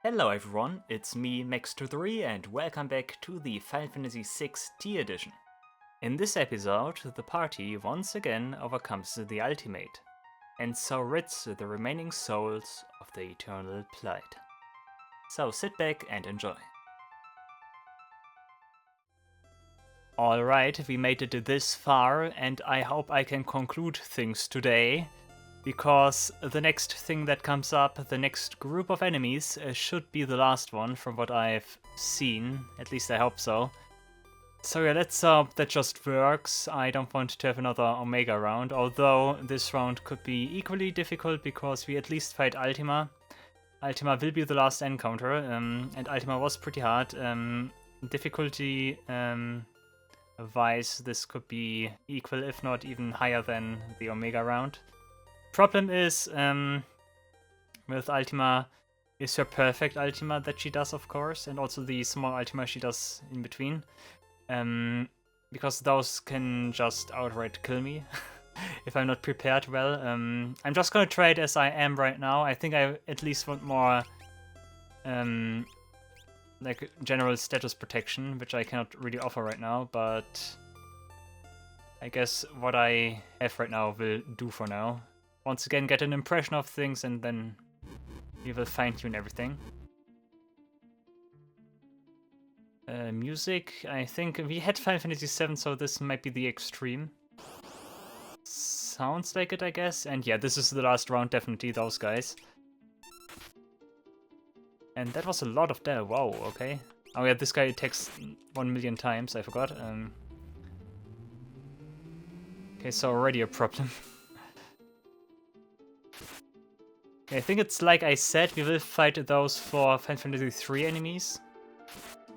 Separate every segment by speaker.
Speaker 1: Hello everyone, it's me Max23 and welcome back to the Final Fantasy VI Tea Edition. In this episode, the party once again overcomes the ultimate, and so rids the remaining souls of the eternal plight. So sit back and enjoy. Alright, we made it this far and I hope I can conclude things today. Because the next thing that comes up, the next group of enemies, should be the last one from what I've seen. At least I hope so. So yeah, let's hope that just works. I don't want to have another Omega round, although this round could be equally difficult because we at least fight Ultima. Ultima will be the last encounter, and Ultima was pretty hard. Difficulty wise, this could be equal, if not even higher than the Omega round. Problem is, with Ultima, is her perfect Ultima that she does, of course, and also the small Ultima she does in between. Because those can just outright kill me if I'm not prepared well. I'm just gonna try it as I am right now. I think I at least want more, like, general status protection, which I cannot really offer right now, but I guess what I have right now will do for now. Once again, get an impression of things, and then we will fine-tune everything. Music, I think we had Final Fantasy VII, so this might be the extreme. Sounds like it, I guess. And yeah, this is the last round, definitely, those guys. And that was a lot of that. Wow, okay. Oh yeah, this guy attacks 1 million times, I forgot. Okay, so already a problem. I think it's like I said, we will fight those for Final Fantasy III enemies.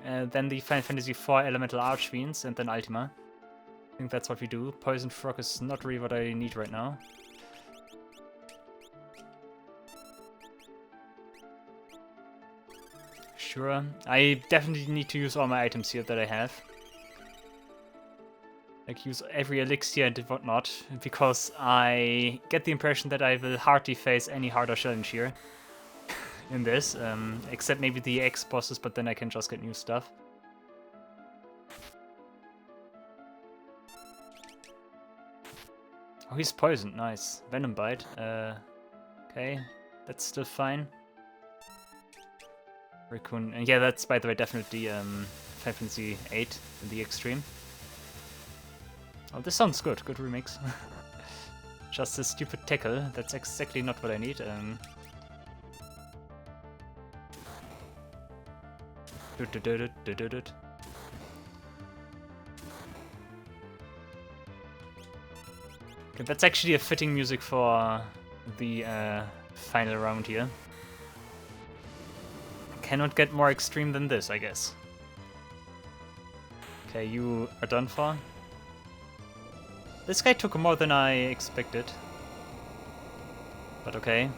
Speaker 1: Then the Final Fantasy IV Elemental Archfiends, and then Ultima. I think that's what we do. Poison Frog is not really what I need right now. Sure. I definitely need to use all my items here that I have. Like, use every elixir and whatnot, because I get the impression that I will hardly face any harder challenge here in this, except maybe the X-bosses, but then I can just get new stuff. Oh, he's poisoned, nice. Venom Bite, okay, that's still fine. Raccoon, and yeah, that's, by the way, definitely Final Fantasy VIII in the extreme. Oh, this sounds good. Good remix. Just a stupid tackle. That's exactly not what I need. Okay, that's actually a fitting music for the final round here. Cannot get more extreme than this, I guess. Okay, you are done for. This guy took more than I expected. But okay.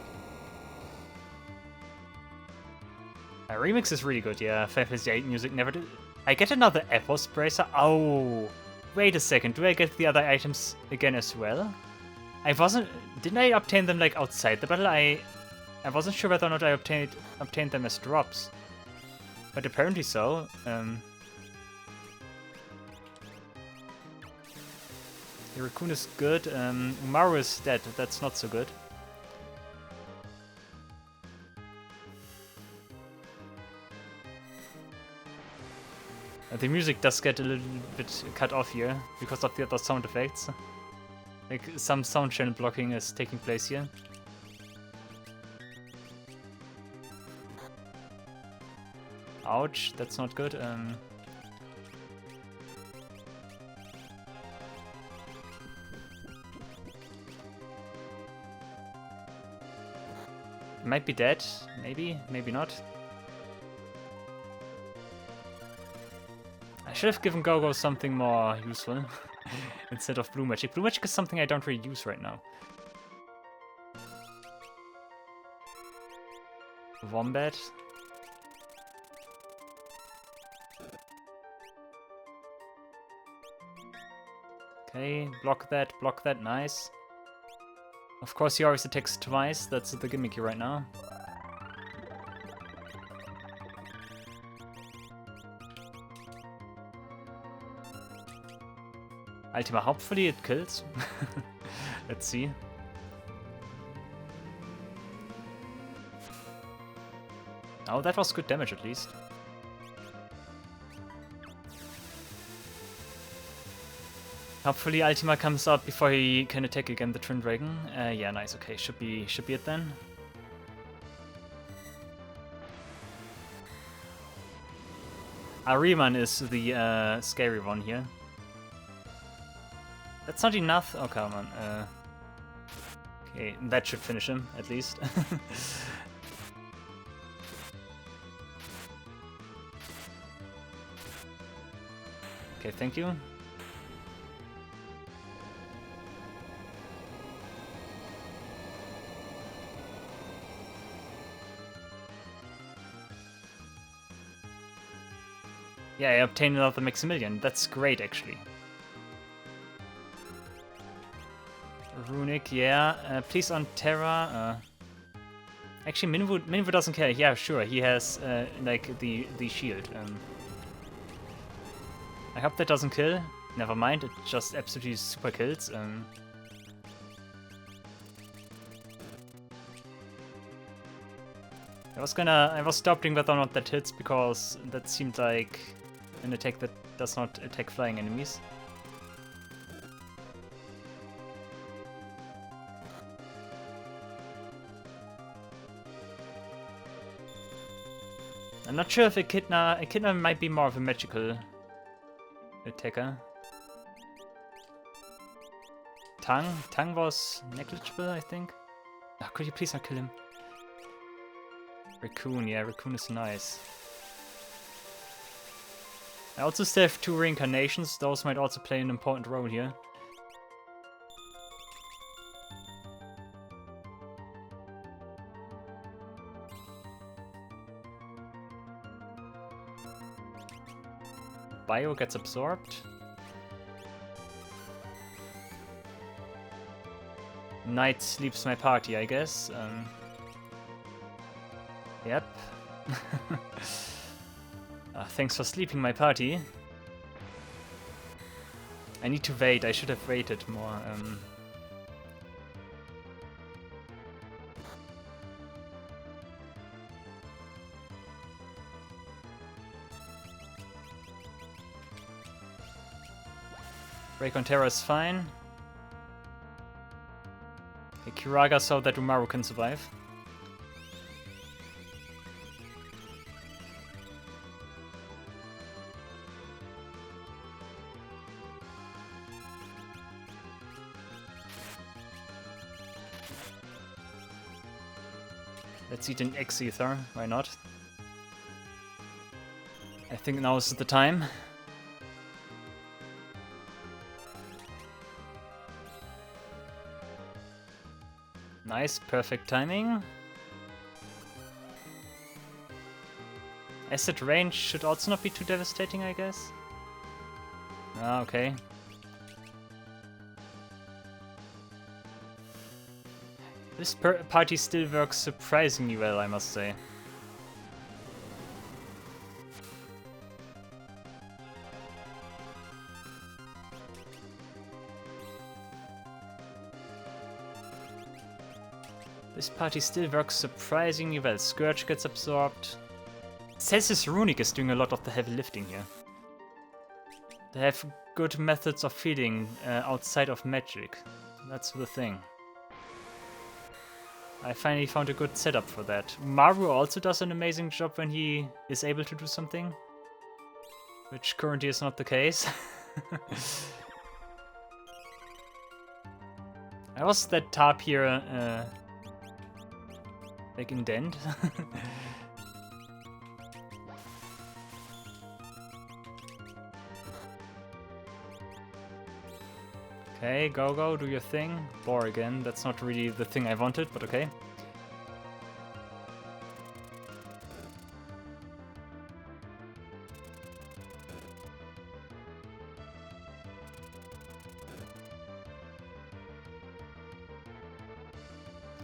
Speaker 1: Remix is really good, yeah. Final Fantasy VIII music never did. I get another Epos Bracer? Oh! Wait a second, do I get the other items again as well? I wasn't... Didn't I obtain them, like, outside the battle? I wasn't sure whether or not I obtained them as drops. But apparently so. The Raccoon is good. Umaru is dead. That's not so good. The music does get a little bit cut off here because of the other sound effects. Like, some sound channel blocking is taking place here. Ouch, that's not good. Might be dead, maybe, maybe not. I should have given Gogo something more useful instead of Blue Magic. Blue Magic is something I don't really use right now. Wombat. Okay, block that, nice. Of course, he always attacks twice, that's the gimmicky right now. Ultima, hopefully it kills. Let's see. Oh, that was good damage at least. Hopefully Ultima comes up before he can attack again the Twin Dragon. Yeah, nice. Okay, should be it then. Ariman is the scary one here. That's not enough. Oh, come on. Okay, that should finish him at least. Okay, thank you. Yeah, I obtained another Maximilian. That's great, actually. Runic, yeah. Please on Terra. Actually, Minwu doesn't care. Yeah, sure. He has like the shield. I hope that doesn't kill. Never mind. It just absolutely super kills. I was doubting whether or not that hits because that seemed like an attack that does not attack flying enemies. I'm not sure if Echidna might be more of a magical attacker. Tang was negligible, I think. Oh, could you please not kill him? Raccoon, yeah, Raccoon is nice. I also still have 2 reincarnations, those might also play an important role here. Bio gets absorbed. Knight sleeps my party, I guess. Yep. Thanks for sleeping my party. I need to wait. I should have waited more. Break on Terra is fine. Okay, Kiraga saw that Umaru can survive. Let's eat an X-Ether, why not? I think now is the time. Nice, perfect timing. Acid range should also not be too devastating, I guess. Ah, okay. This party still works surprisingly well, I must say. This party still works surprisingly well. Scourge gets absorbed. Celsius Runic is doing a lot of the heavy lifting here. They have good methods of feeding outside of magic. That's the thing. I finally found a good setup for that. Maru also does an amazing job when he is able to do something, which currently is not the case. I was that Tarp here like in Dent. Okay, go, do your thing. Bore again, that's not really the thing I wanted, but okay.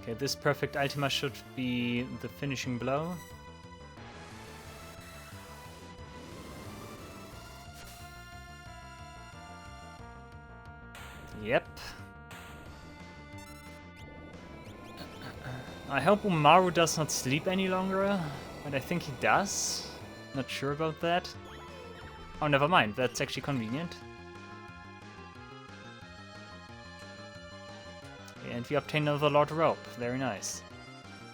Speaker 1: Okay, this perfect Ultima should be the finishing blow. Yep. I hope Umaru does not sleep any longer, but I think he does. Not sure about that. Oh, never mind. That's actually convenient. And we obtain another Lord Rope. Very nice.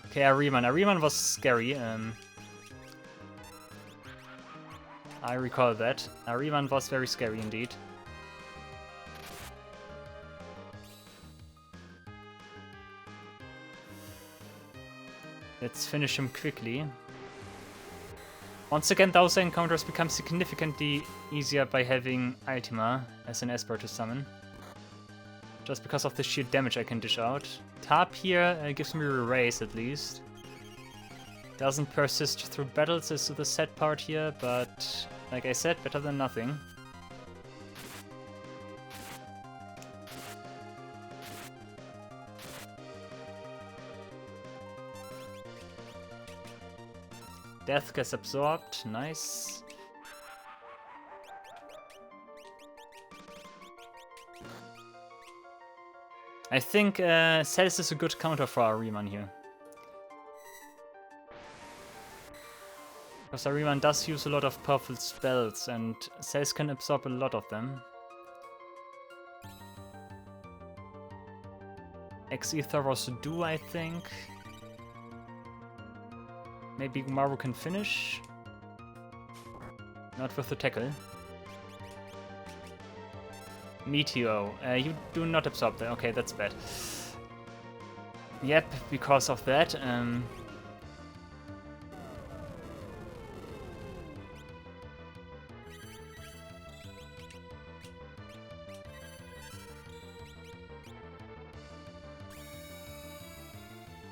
Speaker 1: Okay, Ahriman. Ahriman was scary. I recall that. Ahriman was very scary indeed. Let's finish him quickly. Once again, those encounters become significantly easier by having Ultima as an Esper to summon. Just because of the sheer damage I can dish out. Tap here gives me a raise at least. Doesn't persist through battles is the sad part here, but like I said, better than nothing. Death gets absorbed, nice. I think Celis is a good counter for Ahriman here. Because Ahriman does use a lot of powerful spells and Celis can absorb a lot of them. X-Ether was due, I think. Maybe Umaru can finish. Not with the tackle. Meteor. You do not absorb that. Okay, that's bad. Yep, because of that.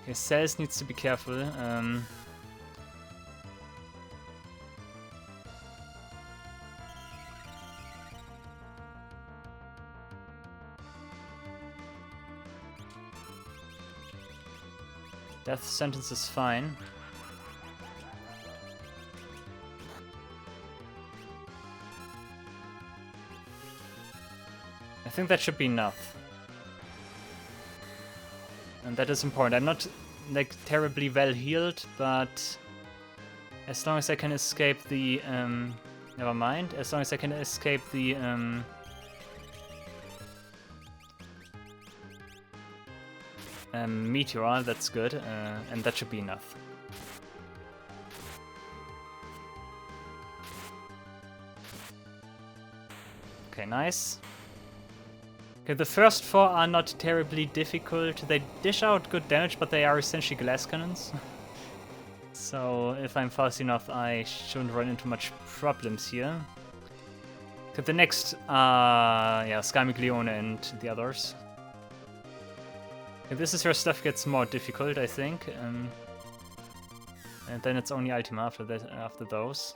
Speaker 1: Okay, Celis needs to be careful. Death sentence is fine. I think that should be enough. And that is important. I'm not like terribly well healed, but as long as I can escape the never mind. As long as I can escape the Meteor, that's good, and that should be enough. Okay, nice. Okay, the first four are not terribly difficult. They dish out good damage, but they are essentially glass cannons. So if I'm fast enough, I shouldn't run into much problems here. Okay, the next, yeah, Scarmiglione and the others. This is where stuff gets more difficult, I think, and then it's only Ultima after that. After those,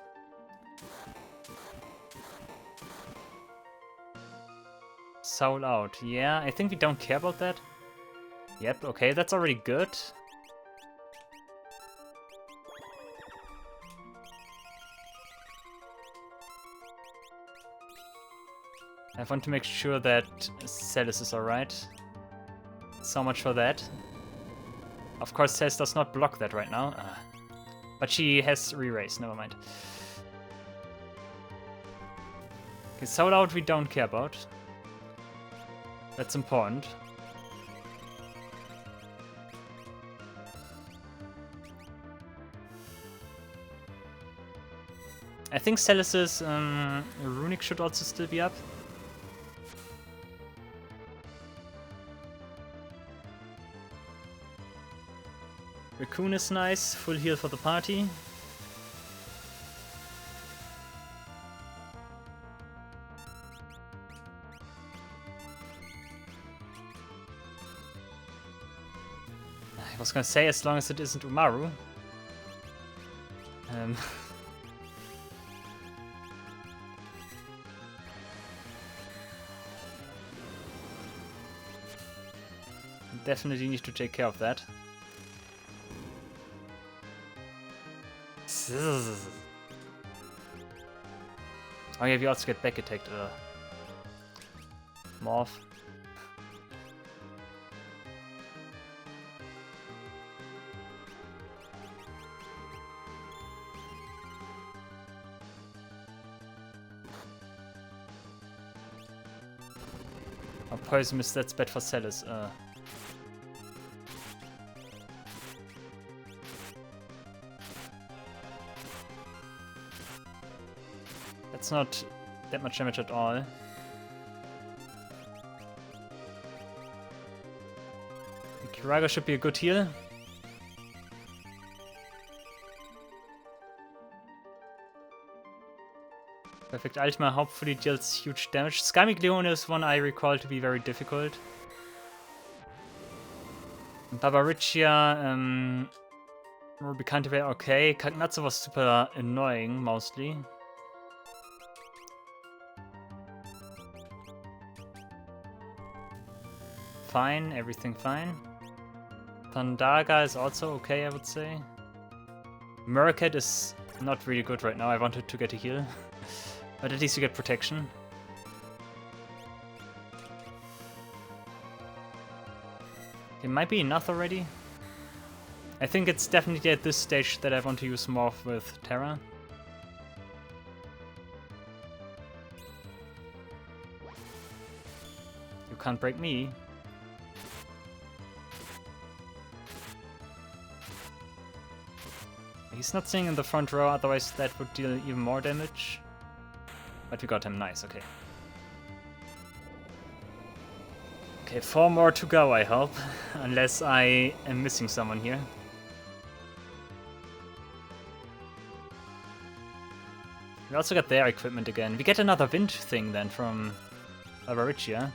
Speaker 1: Soul out. Yeah, I think we don't care about that. Yep. Okay, that's already good. I want to make sure that Celis is alright. So much for that. Of course, Celis does not block that right now. But she has re-raise, never mind. Okay, Soul out we don't care about. That's important. I think Celis's Runic should also still be up. Raccoon is nice, full heal for the party. I was gonna say, as long as it isn't Umaru. Definitely need to take care of that. Oh yeah, we also get back attacked. Morph. Oh, poison mist, that's bad for Celis. That's not that much damage at all. Kiraga should be a good heal. Perfect Ultima hopefully deals huge damage. Skymiglione is one I recall to be very difficult. Barbariccia, Rubicante okay. Kagnatsu was super annoying mostly. Fine, everything fine. Thundaga is also okay, I would say. Murkat is not really good right now. I wanted to get a heal. But at least you get protection. It might be enough already. I think it's definitely at this stage that I want to use Morph with Terra. You can't break me. He's not sitting in the front row, otherwise that would deal even more damage. But we got him, nice, okay. Okay, 4 more to go, I hope. Unless I am missing someone here. We also got their equipment again. We get another wind thing then from Barbariccia.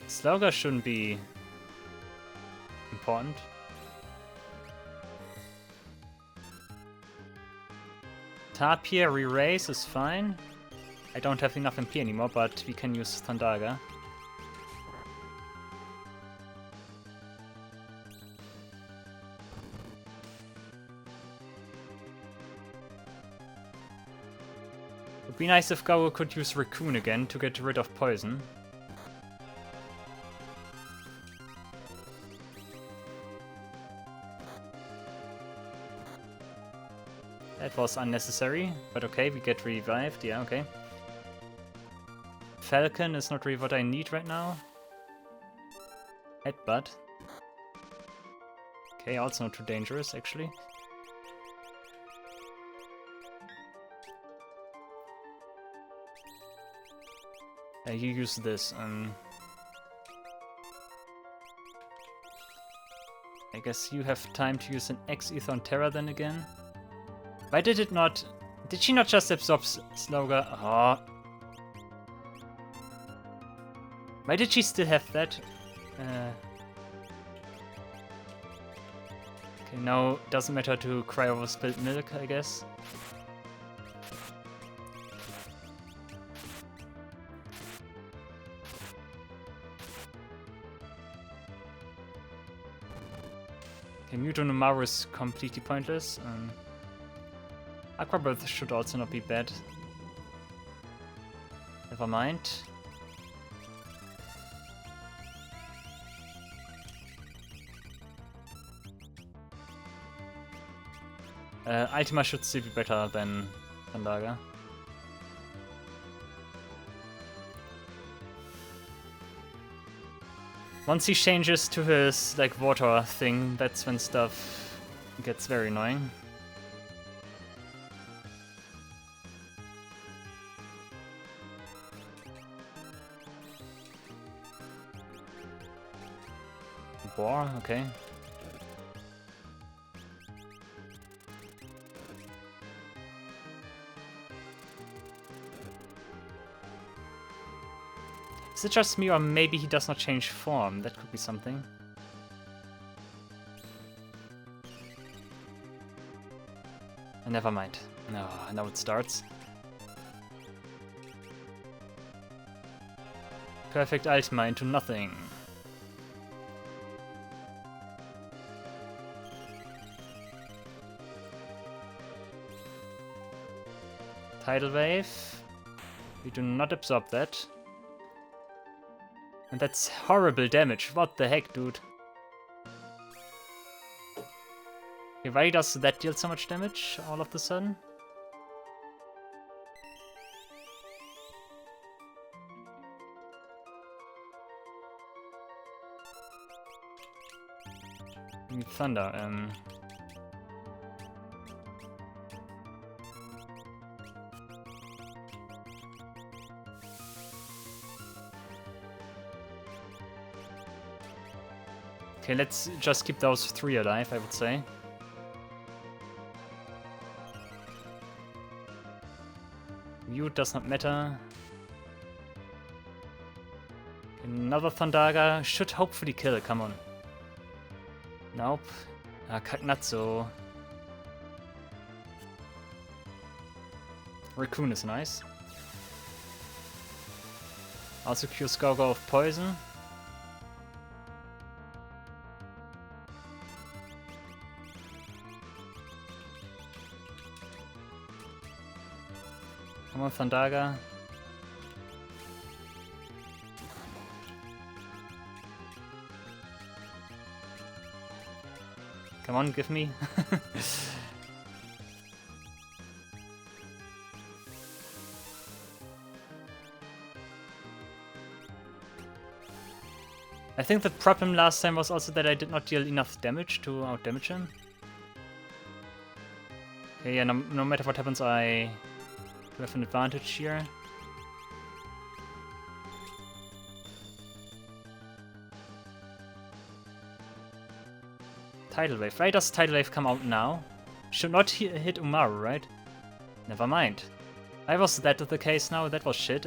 Speaker 1: Slaughter shouldn't be important. Tapir re-raise is fine. I don't have enough MP anymore, but we can use Thundaga. Would be nice if Gao could use Raccoon again to get rid of poison. That was unnecessary, but okay, we get revived, yeah, okay. Falcon is not really what I need right now. Headbutt. Okay, also not too dangerous, actually. You use this, I guess you have time to use an X-Ether on Terra then again. Why did it not... Did she not just absorb Slaughter? Oh. Why did she still have that? Okay, now it doesn't matter to cry over spilled milk, I guess. Okay, Mutonomaru is completely pointless. Aqua Breath should also not be bad. Never mind. Ultima should still be better than Thundaga. Once he changes to his like water thing, that's when stuff gets very annoying. Boar, okay. Is it just me, or maybe he does not change form? That could be something. Never mind. No, now it starts. Perfect Ultima into nothing. Tidal Wave. We do not absorb that. And that's horrible damage. What the heck, dude? Okay, why does that deal so much damage all of a sudden? Thunder. Okay, let's just keep those 3 alive, I would say. View does not matter. Another Thundaga should hopefully kill, come on. Nope. Kagnatsu. Raccoon is nice. Also cures Gogo of poison. Come on, Thundaga. Come on, give me. I think the problem last time was also that I did not deal enough damage to outdamage him. Okay, yeah, no matter what happens, I have an advantage here. Tidal Wave. Why does Tidal Wave come out now? Should not hit Umaru, right? Never mind. Why was that the case now? That was shit.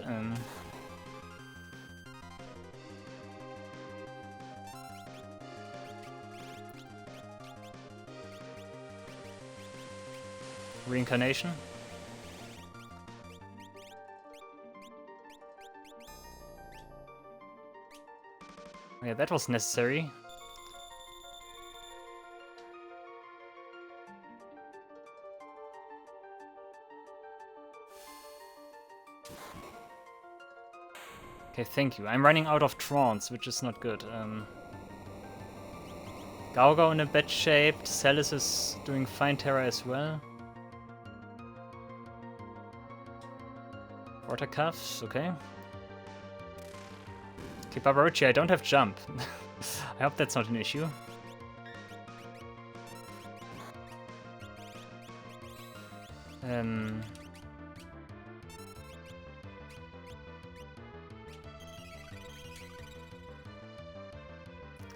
Speaker 1: Reincarnation. Yeah, that was necessary. Okay, thank you. I'm running out of trance, which is not good. Gaugo in a bad shape. Celis is doing fine Terra as well. Water cuffs, okay. Okay, Barbarucci, I don't have jump. I hope that's not an issue.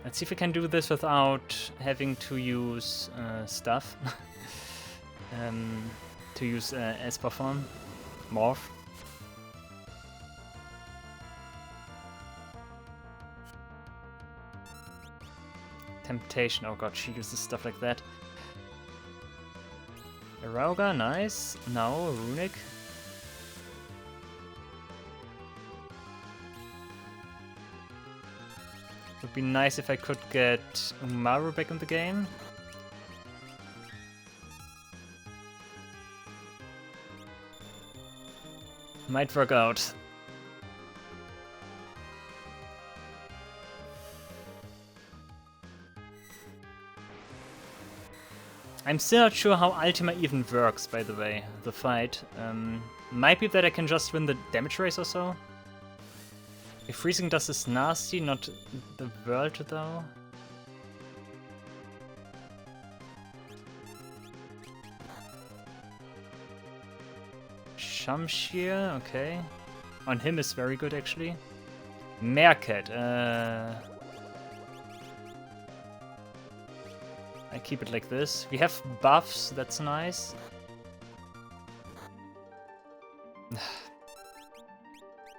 Speaker 1: Let's see if we can do this without having to use stuff. To use Esper form. Morph. Temptation, oh god, she uses stuff like that. Arauga, nice. Now, Runic. Would be nice if I could get Umaru back in the game. Might work out. I'm still not sure how Ultima even works, by the way, the fight. Might be that I can just win the damage race or so. If freezing dust is nasty, not the world though. Shamshir, okay. On him is very good actually. Meerkat, I keep it like this. We have buffs, that's nice. I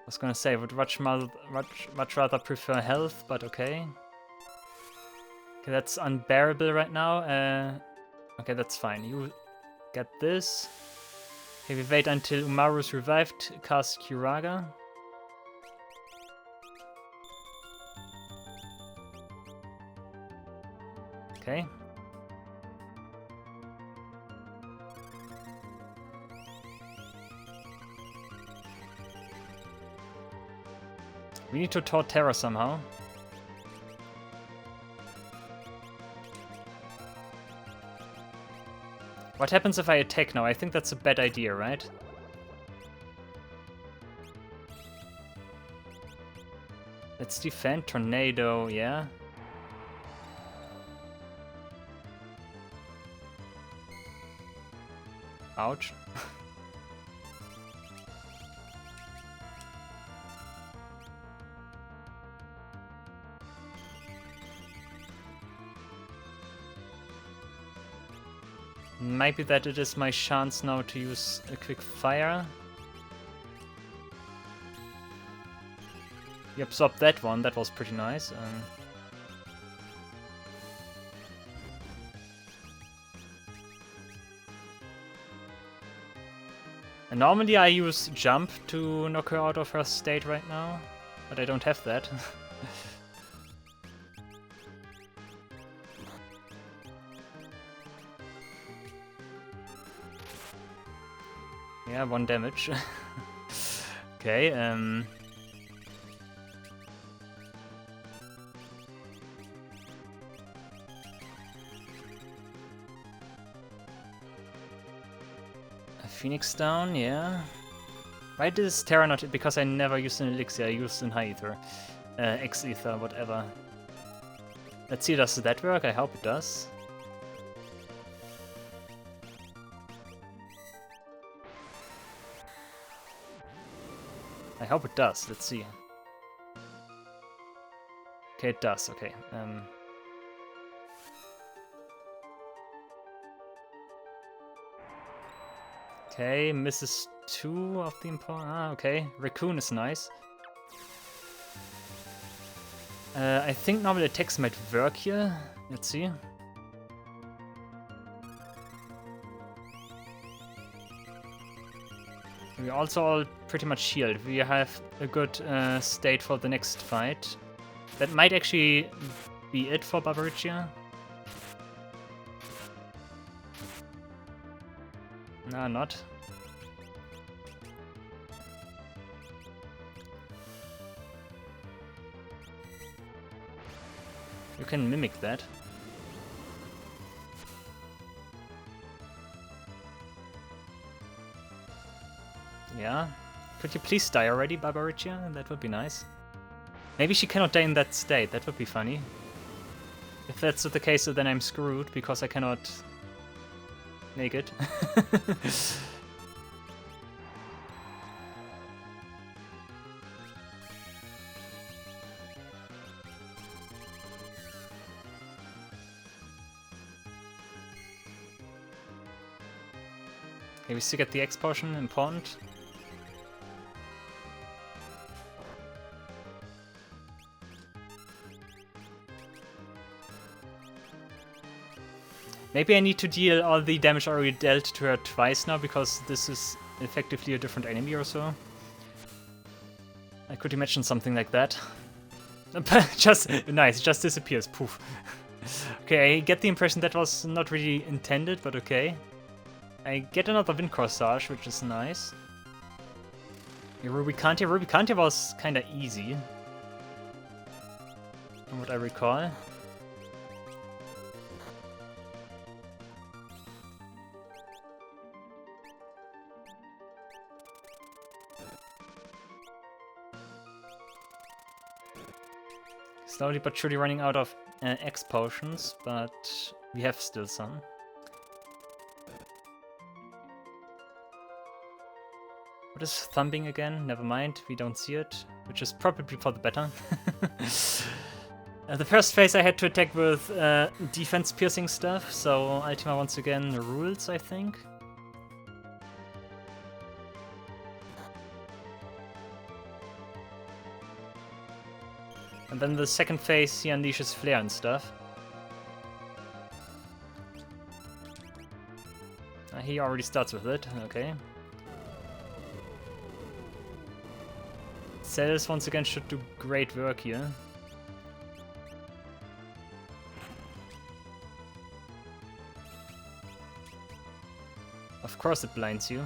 Speaker 1: was gonna say, I would much rather prefer health, but okay. Okay, that's unbearable right now. Okay, that's fine. You get this. Okay, we wait until Umaru's revived, cast Kiraga. Okay. We need to taunt Terra somehow. What happens if I attack now? I think that's a bad idea, right? Let's defend. Tornado, yeah. Ouch. Might be that it is my chance now to use a quick fire. You absorbed that one, that was pretty nice. And normally I use jump to knock her out of her state right now, but I don't have that. Yeah, 1 damage. Okay, Phoenix down, yeah. Why does Terra not? Because I never used an elixir, I used an high ether. X ether, whatever. Let's see, does that work? I hope it does. I hope it does, let's see. Okay, it does, okay. Okay, misses 2 of the important. Ah, okay. Raccoon is nice. I think normal attacks might work here. Let's see. We also all pretty much healed. We have a good state for the next fight. That might actually be it for Barbaricia. Nah, not. You can mimic that. Yeah. Could you please die already, Barbaricia? That would be nice. Maybe she cannot die in that state. That would be funny. If that's the case, then I'm screwed because I cannot make it. Okay, we still get the X potion, important. Maybe I need to deal all the damage already dealt to her twice now, because this is effectively a different enemy or so. I could imagine something like that. Just nice, just disappears, poof. Okay, I get the impression that was not really intended, but okay. I get another Wind Corsage, which is nice. Rubicantia. Rubicantia was kinda easy, from what I recall. Slowly but surely running out of X potions, but we have still some. What is thumping again? Never mind, we don't see it, which is probably for the better. The first phase I had to attack with defense piercing stuff, so Ultima once again rules, I think. And then the second phase, he unleashes Flare and stuff. He already starts with it, okay. Cells once again should do great work here. Of course it blinds you.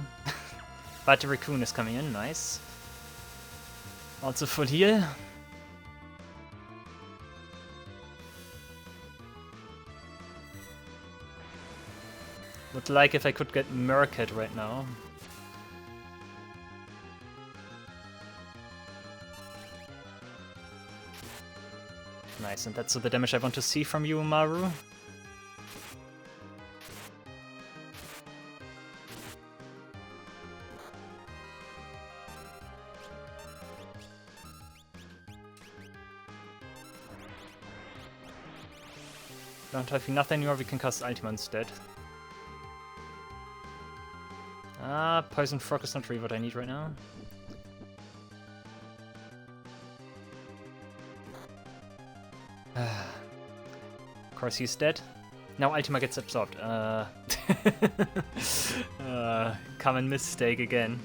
Speaker 1: But the Raccoon is coming in, nice. Also full heal. Would like if I could get Murkhead right now. Nice, and that's the damage I want to see from you, Maru. Don't have enough anymore, we can cast Ultima instead. Ah, Poison Frog is not really what I need right now. Of course he's dead. Now Ultima gets absorbed. Common mistake again.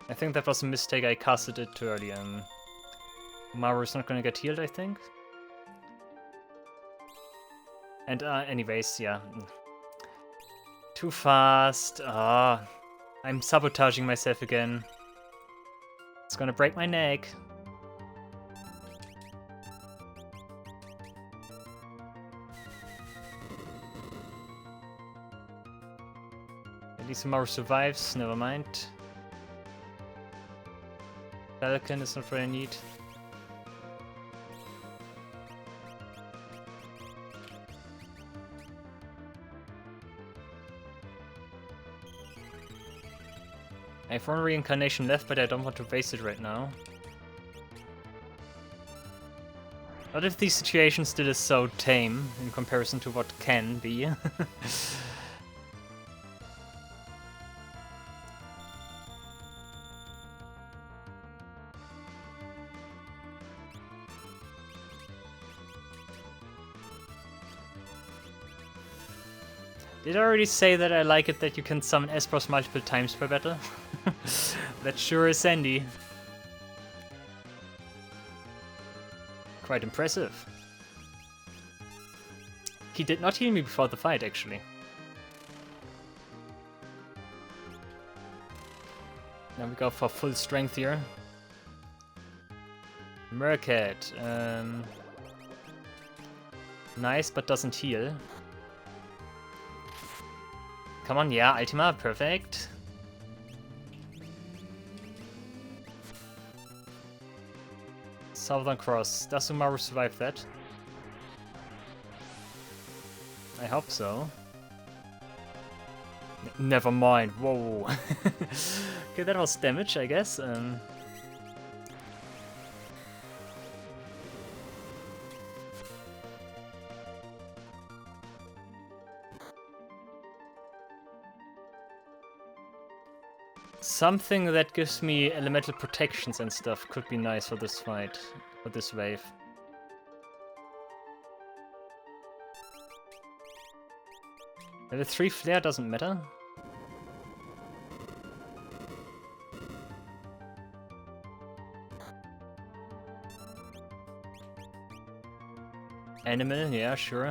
Speaker 1: I think that was a mistake, I casted it too early. Maru's not gonna get healed, I think. And anyways, yeah. Too fast. I'm sabotaging myself again. It's gonna break my neck. At least Maru survives, never mind. Falcon is not what I need. I have one reincarnation left, but I don't want to waste it right now. What if the situation still is so tame in comparison to what can be? Did I already say that I like it that you can summon Espros multiple times per battle? That sure is handy. Quite impressive. He did not heal me before the fight, actually. Now we go for full strength here. Mercat. Nice, but doesn't heal. Come on, yeah, Ultima, perfect. Southern Cross. Does Umaru survive that? I hope so. Never mind, whoa. Okay, that was damage, I guess. Something that gives me elemental protections and stuff could be nice for this fight, for this wave. Level 3 flare doesn't matter. Animal, yeah, sure.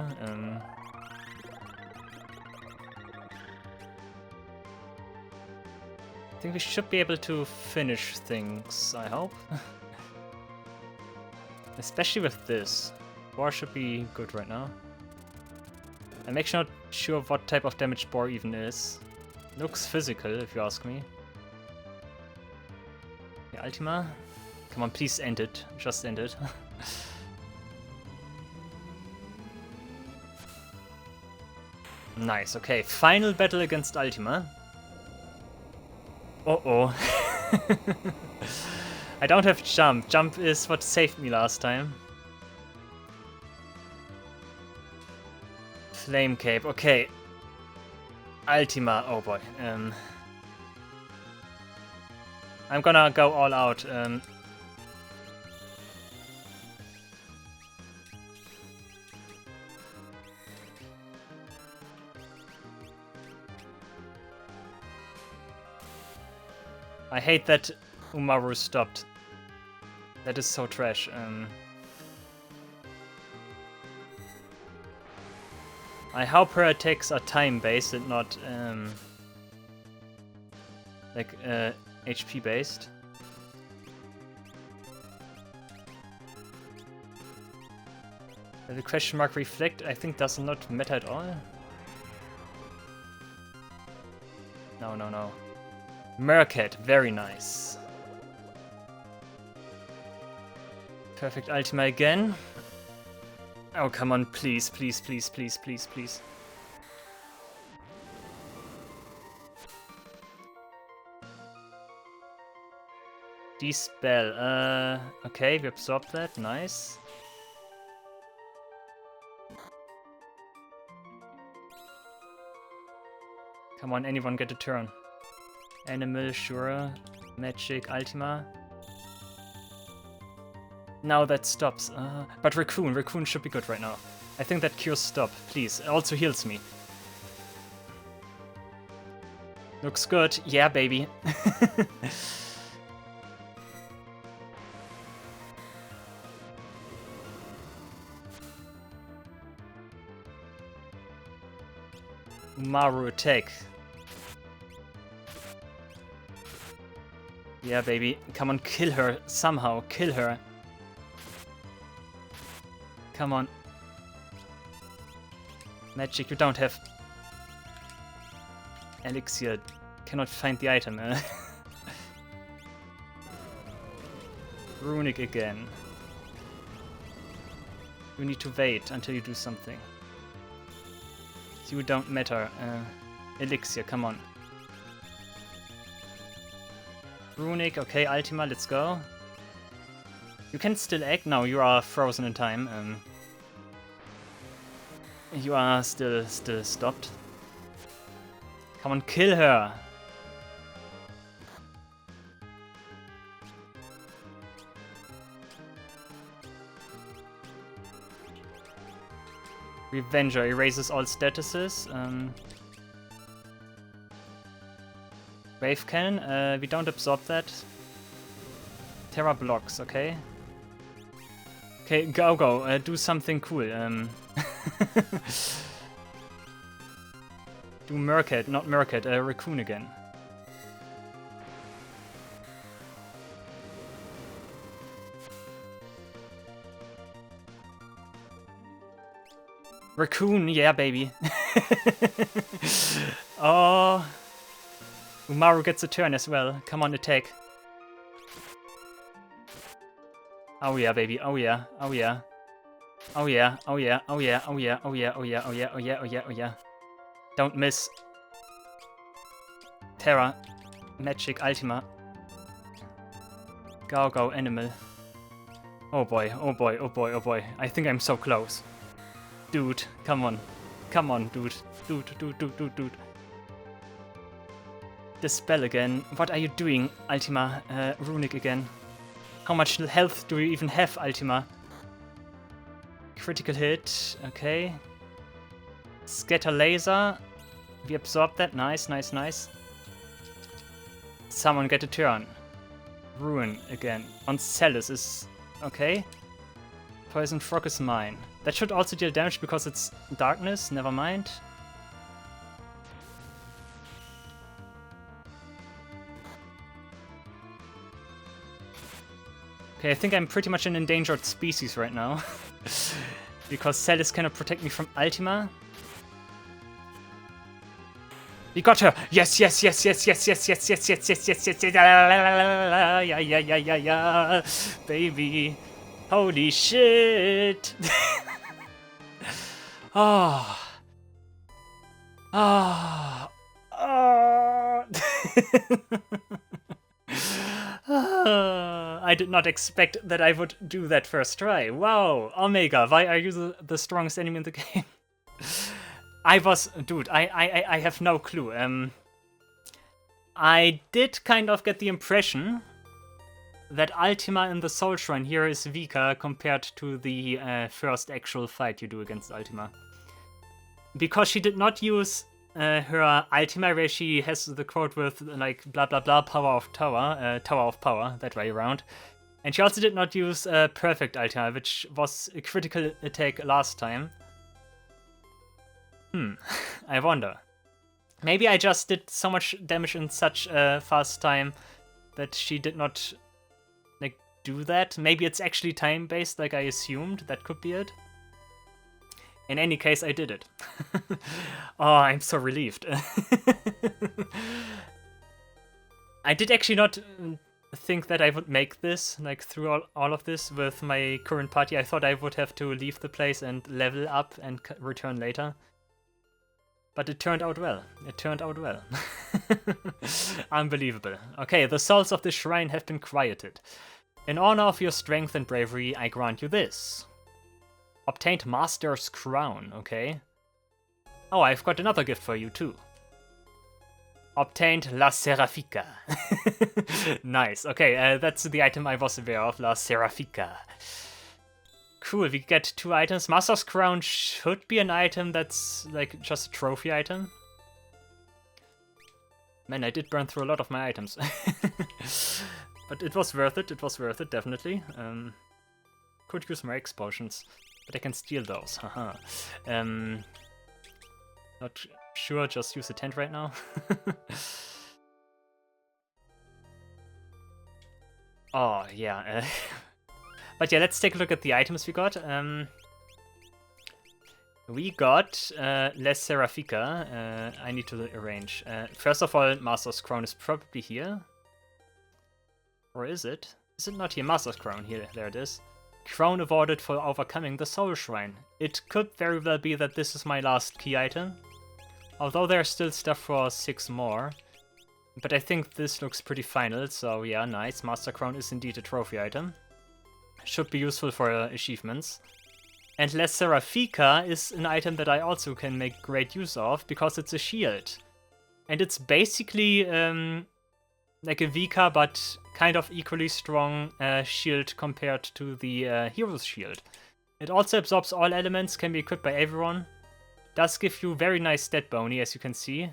Speaker 1: I think we should be able to finish things, I hope. Especially with this. Boar should be good right now. I'm actually not sure what type of damage Boar even is. Looks physical, if you ask me. Yeah, Ultima? Come on, please end it. Just end it. Nice, okay. Final battle against Ultima. Uh-oh. I don't have jump. Jump is what saved me last time. Flame Cape, okay. Ultima, oh boy. I'm gonna go all out. I hate that Umaru stopped. That is so trash. I hope her attacks are time-based and not like HP-based. The question mark reflect I think does not matter at all. No, no, no. Mercat, very nice. Perfect Ultima again. Oh, come on, please, please, please, please, please, please. Dispel. Okay, we absorb that. Nice. Come on, anyone get a turn. Animal, sure. Magic, Ultima. Now that stops. But Raccoon should be good right now. I think that cures stop, please. It also heals me. Looks good. Yeah, baby. Maru attack. Yeah, baby. Come on, kill her somehow. Kill her. Come on. Magic, you don't have... Elixir. Cannot find the item. Runic again. You need to wait until you do something. You don't matter. Elixir, come on. Runic, okay, Ultima, let's go. You can still act now, you are frozen in time. You are still stopped. Come on, kill her! Revenger erases all statuses. Wave Cannon, we don't absorb that. Terra blocks, okay. Okay, go, do something cool. Do Murked, not Murked, Raccoon again. Raccoon, yeah, baby. Oh. Umaru gets a turn as well. Come on, attack. Oh yeah, baby. Oh yeah. Oh yeah. Oh yeah. Oh yeah. Oh yeah. Oh yeah. Oh yeah. Oh yeah. Oh yeah. Oh yeah. Oh yeah. Oh yeah. Don't miss. Terra. Magic Ultima. Go, animal. Oh boy. Oh boy. Oh boy. Oh boy. I think I'm so close. Dude, come on. Come on, dude. Dude. Dispel again. What are you doing, Ultima? Runic again. How much health do you even have, Ultima? Critical hit. Okay. Scatter laser. We absorb that. Nice. Someone get a turn. Ruin again. On Celis is... Okay. Poison Frog is mine. That should also deal damage because it's darkness, never mind. Okay, I think I'm pretty much an endangered species right now. Because Celis cannot protect me from Ultima. We got her! Yes! Yeah, baby. Holy shit! I did not expect that I would do that first try. Wow, Omega, why are you the strongest enemy in the game? Dude, I have no clue. I did kind of get the impression that Ultima in the Soul Shrine here is weaker compared to the first actual fight you do against Ultima. Because she did not use her Ultima where she has the quote with like blah blah blah power of tower, tower of power, that way around. And she also did not use perfect Ultima, which was a critical attack last time. I wonder. Maybe I just did so much damage in such a fast time that she did not like do that. Maybe it's actually time-based like I assumed. That could be it. In any case, I did it. Oh, I'm so relieved. I did actually not think that I would make this, like through all of this with my current party. I thought I would have to leave the place and level up and return later. But it turned out well. It turned out well. Unbelievable. Okay, the souls of the shrine have been quieted. In honor of your strength and bravery, I grant you this. Obtained Master's Crown, okay. Oh, I've got another gift for you too. Obtained La Serafica. Nice. Okay, that's the item I was aware of, La Serafica. Cool, we get 2 items. Master's Crown should be an item that's like just a trophy item. Man, I did burn through a lot of my items. But it was worth it, definitely. Could use more X potions, but I can steal those, haha. Not sure, just use a tent right now. Oh, yeah. But yeah, let's take a look at the items we got. We got Les Serafica. I need to arrange. First of all, Master's Crown is probably here. Or is it? Is it not here? Master's Crown. Here, there it is. Crown awarded for overcoming the Soul Shrine. It could very well be that this is my last key item. Although there's still stuff for 6 more. But I think this looks pretty final, so yeah, nice. Master Crown is indeed a trophy item. Should be useful for achievements. And Les Serafica is an item that I also can make great use of, because it's a shield. And it's basically like a Vika, but kind of equally strong shield compared to the Hero's Shield. It also absorbs all elements, can be equipped by everyone. Does give you very nice stat boni, as you can see.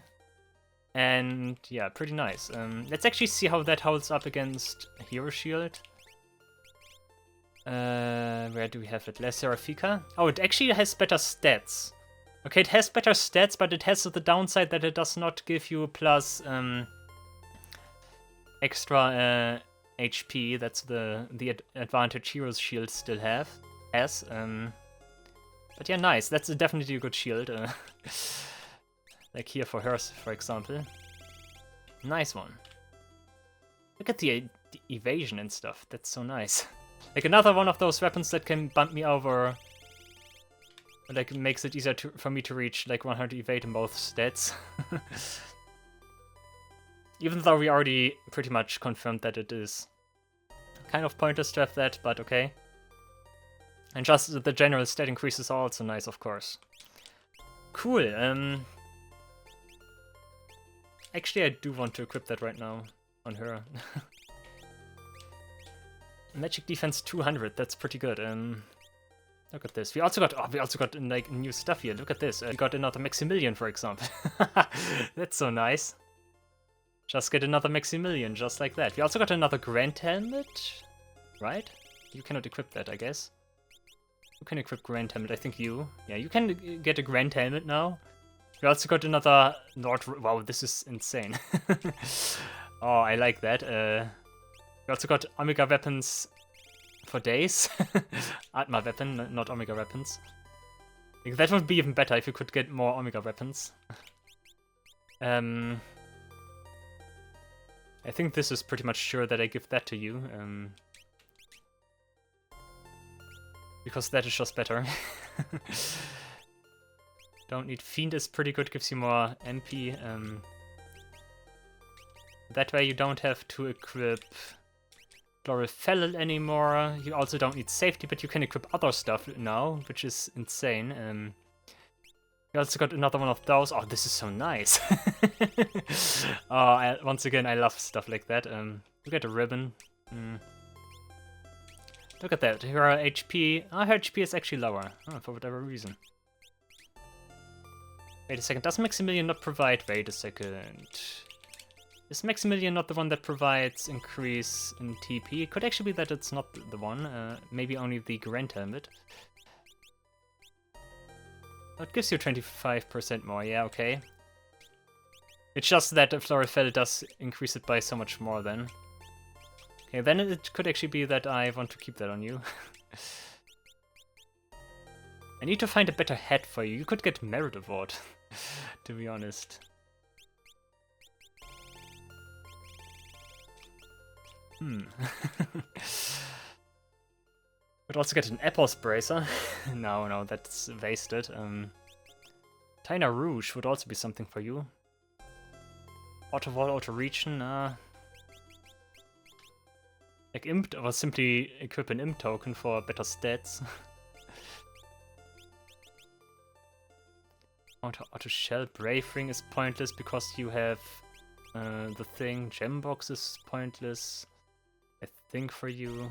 Speaker 1: And yeah, pretty nice. Let's actually see how that holds up against Hero Shield. Where do we have it? Les Serafica? Oh, it actually has better stats. Okay, it has better stats, but it has the downside that it does not give you plus extra HP. That's the advantage Hero's Shield still has. But yeah, nice. That's definitely a good shield. Like here for hers, for example. Nice one. Look at the evasion and stuff. That's so nice. Like another one of those weapons that can bump me over. Like makes it easier for me to reach like 100 evade in both stats. Even though we already pretty much confirmed that it is kind of pointless to have that, but okay. And just the general stat increases are also nice, of course. Cool. Actually, I do want to equip that right now on her. Magic defense 200. That's pretty good. Look at this. We also got like new stuff here. Look at this. We got another Maximilian, for example. That's so nice. Just get another Maximilian, just like that. We also got another Grand Helmet, right? You cannot equip that, I guess. Who can equip Grand Helmet? I think you. Yeah, you can get a Grand Helmet now. We also got another Lord... Wow, this is insane. Oh, I like that. We also got Omega weapons for days. Atma weapon, not Omega weapons. Like, that would be even better if you could get more Omega weapons. I think this is pretty much sure that I give that to you. Because that is just better. Don't need Fiend is pretty good, gives you more MP. That way you don't have to equip Chlorophyll anymore. You also don't need Safety, but you can equip other stuff now, which is insane. We also got another one of those. Oh, this is so nice. Oh, once again, I love stuff like that. Look at the ribbon. Look at that. Her HP... Oh, her HP is actually lower. Oh, for whatever reason. Wait a second. Does Maximilian not provide... Wait a second. Is Maximilian not the one that provides increase in TP? It could actually be that it's not the one. Maybe only the Grand Helmet. Oh, it gives you 25% more. Yeah, okay. It's just that Chlorophyll does increase it by so much more then. Okay, then it could actually be that I want to keep that on you. I need to find a better hat for you. You could get Merit Award, to be honest. Could also get an Apple's Bracer. No, that's wasted. Taina Rouge would also be something for you. Auto Wall, Auto Region, like Imp, or simply equip an Imp token for better stats. Auto Shell, Brave Ring is pointless because you have the thing. Gem Box is pointless, I think, for you.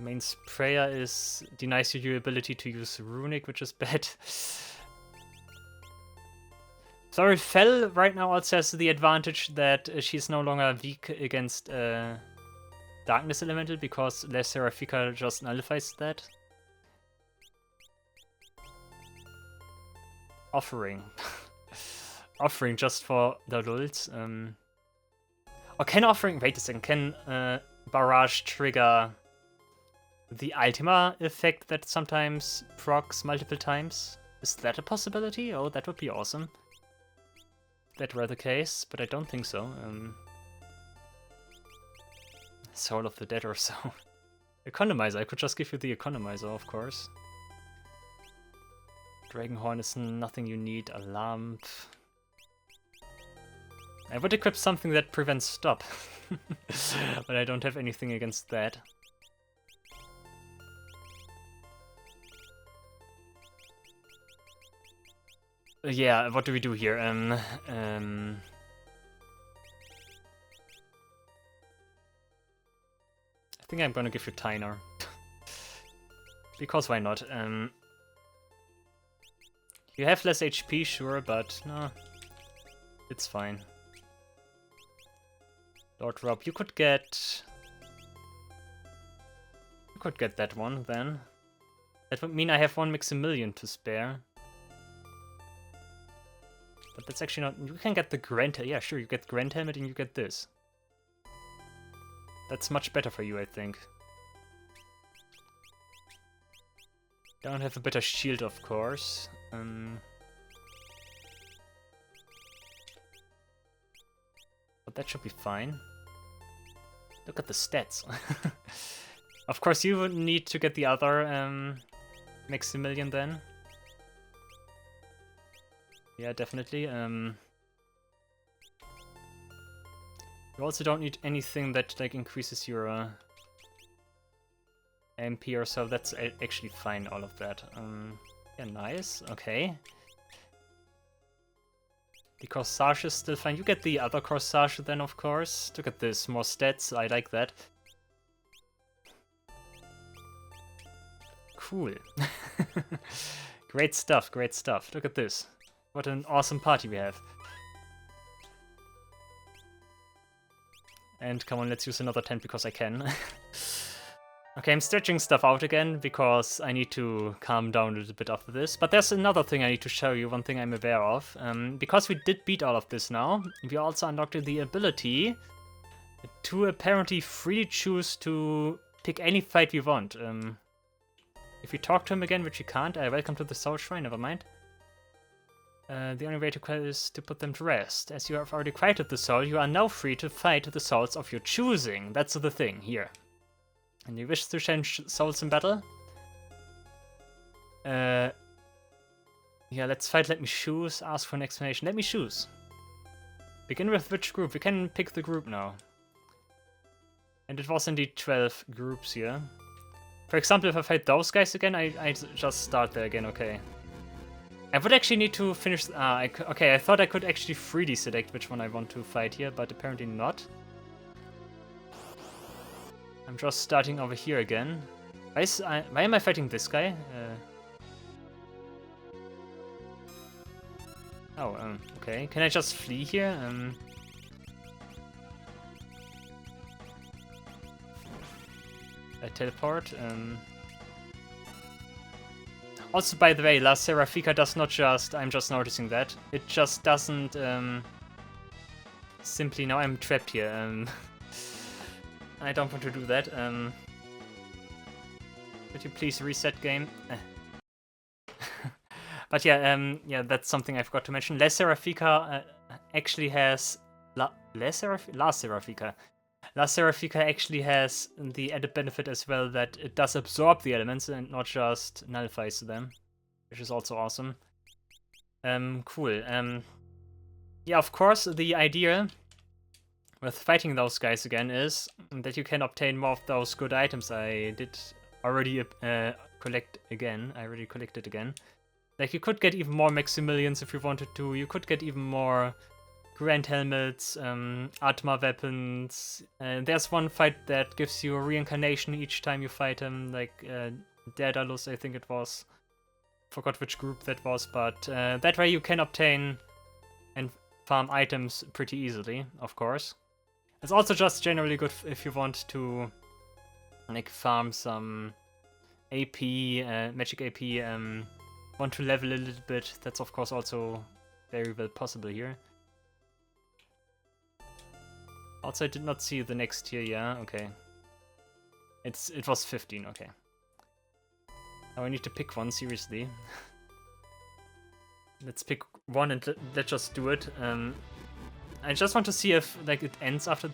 Speaker 1: Main Sprayer denies you your ability to use Runic, which is bad. Sorry, Fel right now also has the advantage that she's no longer weak against Darkness Elemental because Les Serafika just nullifies that. Offering. Offering just for the lulz. Or can Offering... Wait a second. Can Barrage trigger the Ultima effect that sometimes procs multiple times? Is that a possibility? Oh, that would be awesome. If that were the case, but I don't think so. Soul of the Dead or so. Economizer, I could just give you the Economizer, of course. Dragonhorn is nothing you need. A lamp. I would equip something that prevents stop. But I don't have anything against that. Yeah, what do we do here? I think I'm gonna give you Tainer. Because why not? You have less HP, sure, but no, it's fine. Lord Rob, you could get that one then. That would mean I have 1 Maximilian to spare. But that's actually not... You can get the Grand... Yeah, sure, you get Grand Helmet and you get this. That's much better for you, I think. Don't have a better shield, of course. But that should be fine. Look at the stats. Of course, you would need to get the other Maximilian then. Yeah, definitely. You also don't need anything that like increases your MP or so. That's actually fine, all of that. Yeah, nice. Okay. The Corsage is still fine. You get the other Corsage then, of course. Look at this, more stats. I like that. Cool. Great stuff, great stuff. Look at this. What an awesome party we have. And come on, let's use another tent because I can. Okay, I'm stretching stuff out again because I need to calm down a little bit after this. But there's another thing I need to show you, one thing I'm aware of. Because we did beat all of this now, we also unlocked the ability to apparently freely choose to pick any fight we want. If we talk to him again, which we can't, welcome to the Soul Shrine, never mind. The only way to quit is to put them to rest. As you have already quieted the soul, you are now free to fight the souls of your choosing. That's the thing here. And you wish to change souls in battle? Yeah, let's fight. Let me choose. Ask for an explanation. Let me choose. Begin with which group? We can pick the group now. And it was indeed 12 groups here. For example, if I fight those guys again, I just start there again, okay. I would actually need to finish... okay, I thought I could actually freely select which one I want to fight here, but apparently not. I'm just starting over here again. Why am I fighting this guy? Okay. Can I just flee here? I teleport. Also, by the way, La Serafika does not just... I'm just noticing that. It just doesn't... simply... Now I'm trapped here. I don't want to do that. Could you please reset game? But yeah, yeah, that's something I forgot to mention. La Serafika actually has... La Serafika La Seraphica actually has the added benefit as well that it does absorb the elements and not just nullifies them, which is also awesome. Cool. Yeah, of course, the idea with fighting those guys again is that you can obtain more of those good items I did already collect again. I already collected again. Like, you could get even more Maximilians if you wanted to. You could get even more Grand Helmets, Atma weapons. There's one fight that gives you a reincarnation each time you fight him, like Daedalus, I think it was. Forgot which group that was, but that way you can obtain and farm items pretty easily, of course. It's also just generally good if you want to like farm some AP, magic AP, want to level a little bit. That's of course also very well possible here. Also, I did not see the next tier, yeah, okay. It was 15, okay. Now I need to pick one, seriously. Let's pick one and let's just do it. I just want to see if like it ends after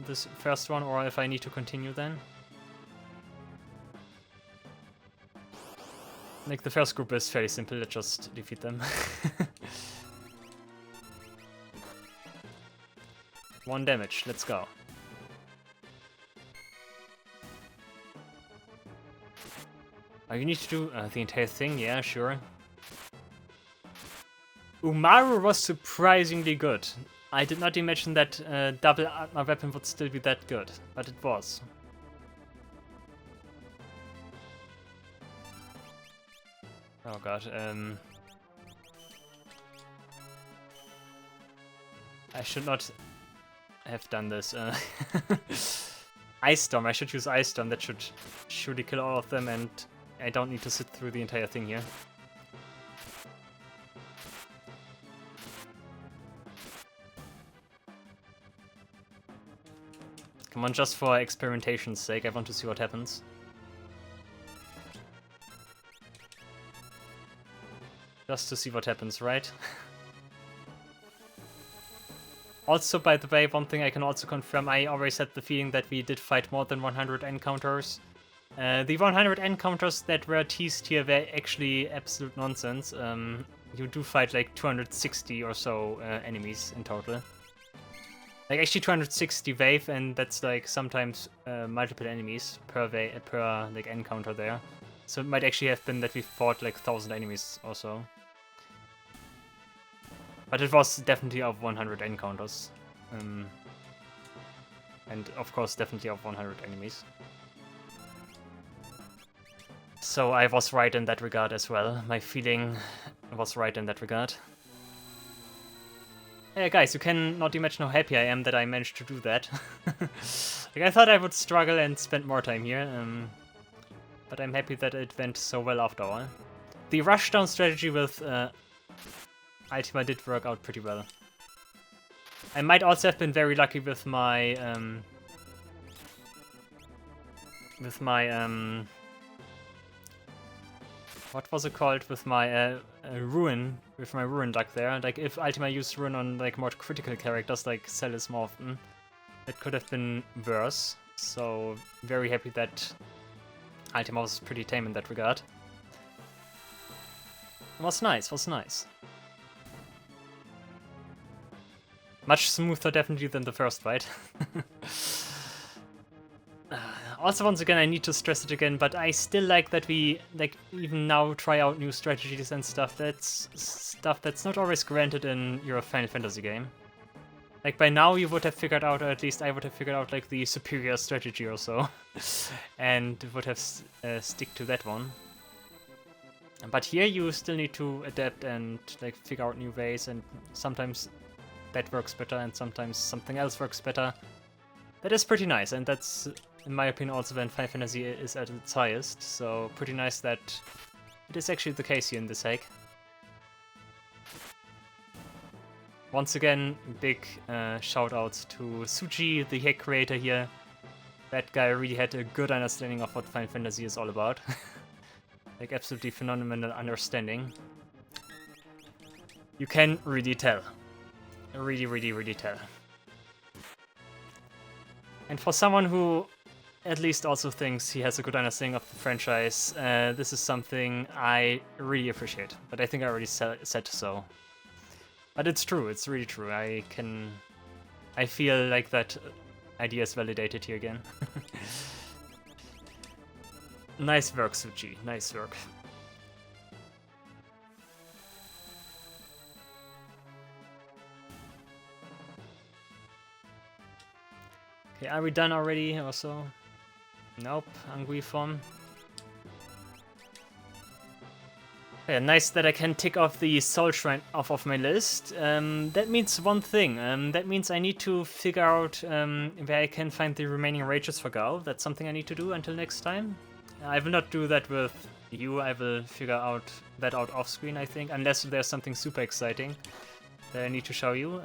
Speaker 1: this first one or if I need to continue then. Like the first group is fairly simple, let's just defeat them. 1 damage, let's go. Oh, you need to do the entire thing? Yeah, sure. Umaru was surprisingly good. I did not imagine that double Atma weapon would still be that good, but it was. Oh god, I should not have done this. Ice Storm, I should use Ice Storm, that should surely kill all of them and I don't need to sit through the entire thing here. Come on, just for experimentation's sake, I want to see what happens. Just to see what happens, right? Also, by the way, one thing I can also confirm, I always had the feeling that we did fight more than 100 encounters. The 100 encounters that were teased here were actually absolute nonsense. You do fight like 260 or so enemies in total. Like actually 260 wave, and that's like sometimes multiple enemies per like encounter there. So it might actually have been that we fought like 1000 enemies or so. But it was definitely of 100 encounters. And of course definitely of 100 enemies. So I was right in that regard as well. My feeling was right in that regard. Yeah, guys, you cannot imagine how happy I am that I managed to do that. Like, I thought I would struggle and spend more time here, but I'm happy that it went so well after all. The rushdown strategy with Ultima did work out pretty well. I might also have been very lucky with my what was it called? With my ruin, with my ruin luck there. Like if Ultima used ruin on like more critical characters like Celis more often, it could have been worse. So very happy that Ultima was pretty tame in that regard. Was nice, was nice. Much smoother definitely than the first fight. Also, once again, I need to stress it again, but I still like that we, like, even now try out new strategies and stuff. That's stuff that's not always granted in your Final Fantasy game. Like, by now you would have figured out, or at least I would have figured out, like, the superior strategy or so. And would have stick to that one. But here you still need to adapt and, like, figure out new ways, and sometimes that works better, and sometimes something else works better. That is pretty nice, and that's, in my opinion, also when Final Fantasy is at its highest, so pretty nice that it is actually the case here in this hack. Once again, big shout outs to Tsushiy, the hack creator here. That guy really had a good understanding of what Final Fantasy is all about. Like, absolutely phenomenal understanding. You can really tell. Really, really, really tell. And for someone who at least also thinks he has a good understanding of the franchise, this is something I really appreciate. But I think I already said so. But it's true, it's really true. I feel like that idea is validated here again. Nice work, Tsushiy, nice work. Okay, are we done already also? Nope, hungry form. Yeah, nice that I can tick off the Soul Shrine off of my list. That means one thing. That means I need to figure out where I can find the remaining rages for Gao. That's something I need to do until next time. I will not do that with you. I will figure that out off screen, I think, unless there's something super exciting that I need to show you.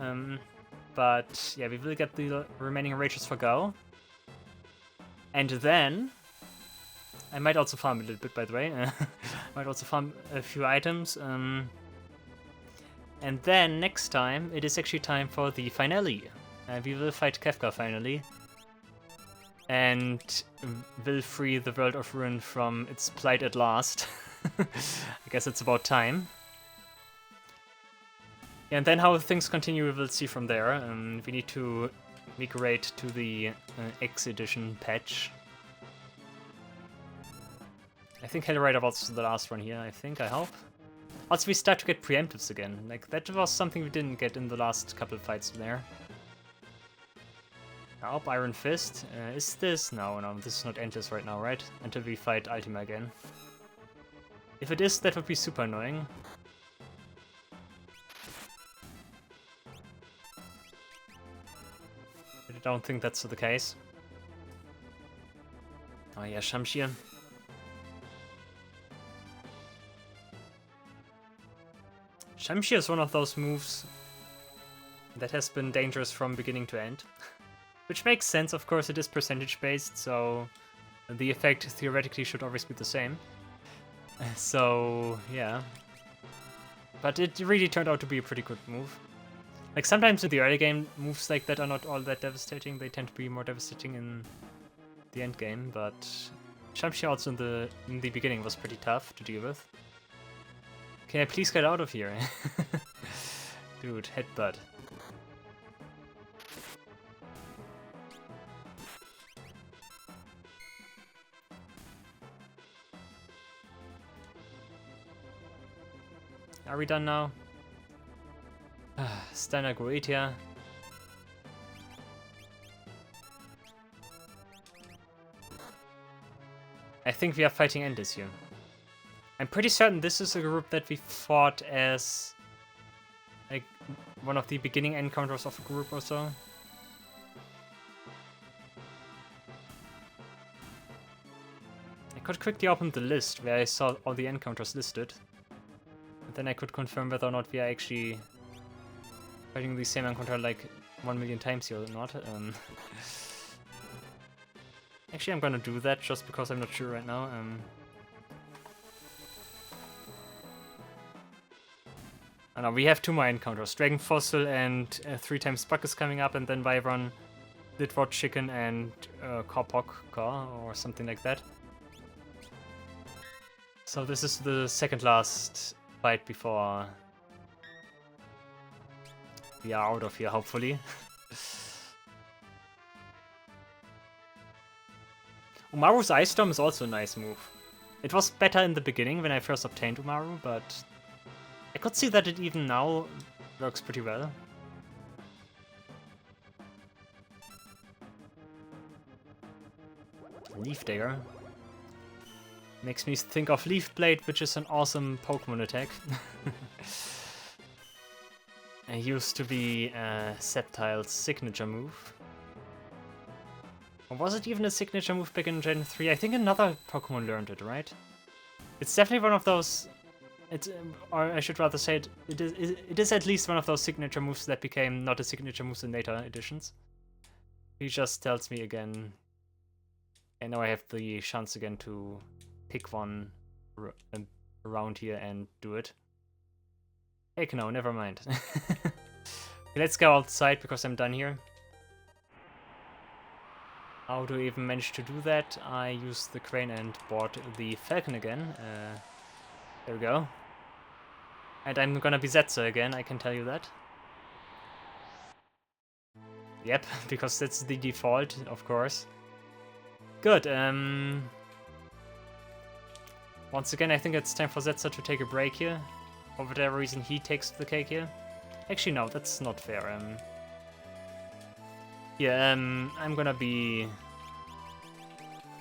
Speaker 1: But yeah, we will get the remaining rages for Gao. And then I might also farm a little bit, by the way. Might also farm a few items. And then next time, it is actually time for the finale. We will fight Kefka finally. And will free the world of Ruin from its plight at last. I guess it's about time. Yeah, and then how things continue, we will see from there. We need to migrate to the X edition patch. I think Hellrider was the last one here, I hope. Also, we start to get preemptives again. Like, that was something we didn't get in the last couple of fights there. I hope Iron Fist. Is this? No, this is not endless right now, right? Until we fight Ultima again. If it is, that would be super annoying. But I don't think that's the case. Oh yeah, Shamshir. Shamshir is one of those moves that has been dangerous from beginning to end. Which makes sense, of course, it is percentage based, so the effect theoretically should always be the same. So, yeah. But it really turned out to be a pretty good move. Like, sometimes in the early game, moves like that are not all that devastating. They tend to be more devastating in the end game, but Shamshir also in the beginning was pretty tough to deal with. Can I please get out of here? Dude, headbutt. Are we done now? Standard Goetia. I think we are fighting Endless here. I'm pretty certain this is a group that we fought as like one of the beginning encounters of a group or so. I could quickly open the list where I saw all the encounters listed. And then I could confirm whether or not we are actually fighting the same encounter like 1 million times here or not. Actually, I'm gonna do that just because I'm not sure right now. Oh no, we have 2 more encounters. Dragon Fossil and 3 times Buck is coming up, and then Wyvern, Litrod Chicken, and Korpok or something like that. So this is the second last fight before we are out of here, hopefully. Umaru's Ice Storm is also a nice move. It was better in the beginning when I first obtained Umaru, but I could see that it even now works pretty well. Leaf Dagger. Makes me think of Leaf Blade, which is an awesome Pokemon attack. It used to be Sceptile's signature move. Or was it even a signature move back in Gen 3? I think another Pokemon learned it, right? It's definitely one of those... or I should rather say it is at least one of those signature moves that became not a signature moves in later editions. He just tells me again... And now I have the chance again to pick one around here and do it. Heck no, never mind. Okay, let's go outside because I'm done here. How do I even manage to do that? I used the crane and bought the falcon again. There we go. And I'm gonna be Zetsu again, I can tell you that. Yep, because that's the default, of course. Good, once again, I think it's time for Zetsu to take a break here. For whatever reason, he takes the cake here. Actually, no, that's not fair. Yeah, I'm gonna be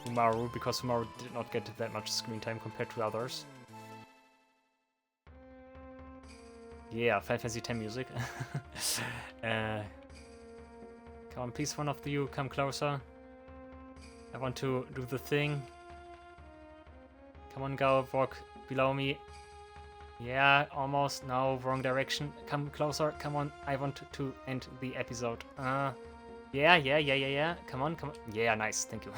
Speaker 1: Umaru, because Umaru did not get that much screen time compared to others. Yeah, Final Fantasy X music. Come on, please, one of you, come closer. I want to do the thing. Come on, go, walk below me. Yeah, almost. No, wrong direction. Come closer, come on. I want to end the episode. Yeah. Come on. Yeah, nice, thank you.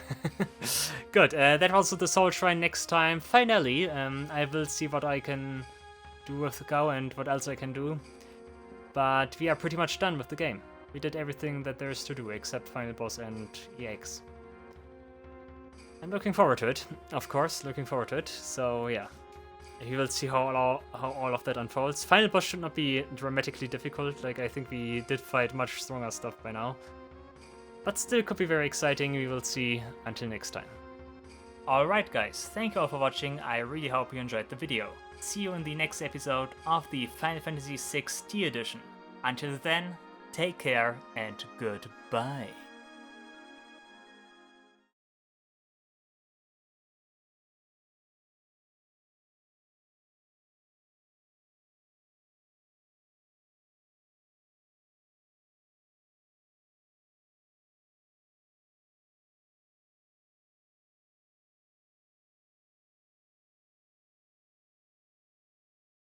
Speaker 1: Good, that was the Soul Shrine next time. Finally, I will see what I can do with the Go and what else I can do. But we are pretty much done with the game. We did everything that there is to do except final boss and EX. I'm looking forward to it, of course, looking forward to it. So yeah, we will see how all of that unfolds. Final boss should not be dramatically difficult. Like, I think we did fight much stronger stuff by now. But still could be very exciting. We will see until next time. Alright guys, thank you all for watching. I really hope you enjoyed the video. See you in the next episode of the Final Fantasy VI T Edition. Until then, take care and goodbye.